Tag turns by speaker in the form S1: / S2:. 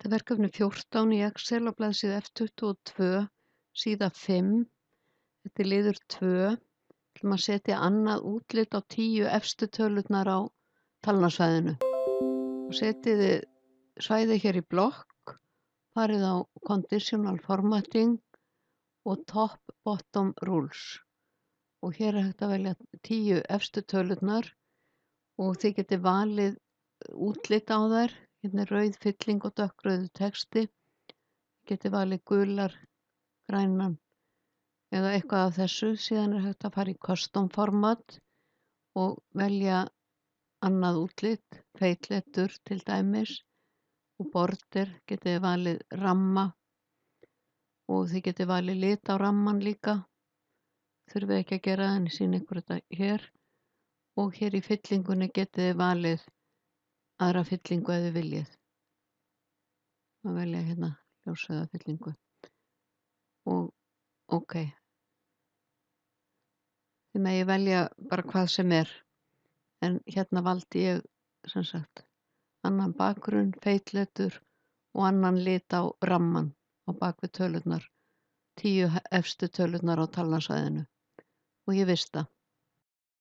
S1: Þetta er verkefni 14 í Excel á blaðsíðu F22, síða 5. Þetta er liður 2. Við ætlum að setja annað útlit á 10 efstu tölurnar á talnasvæðinu. Og setjið þið svæðið hér í blokk, farið á Conditional Formatting og Top Bottom Rules. Og hér er hægt að velja 10 efstu tölurnar og þið getið valið útlit á þær. Hérna er rauð fylling og dökkrauður texti. Getið valið gular, grænan eða eitthvað af þessu. Síðan er hægt að fara í Custom Format og velja annað útlit, feitletur til dæmis, og border. Getið valið ramma og þið getið valið lit á ramman líka. Þurfið ekki að gera það, en ég sýni ykkur þetta hér. Og hér í fyllingunni getið þið valið aðra fyllingu ef þið viljið. Að velja hérna ljósrauða fyllingu. Og ok. Þið megi velja bara hvað sem er. En hérna valdi ég sem sagt annan bakgrunn, feitletur og annan lit á ramman á bakvið tölurnar. 10 efstu tölurnar á talnasvæðinu. Og ég vista.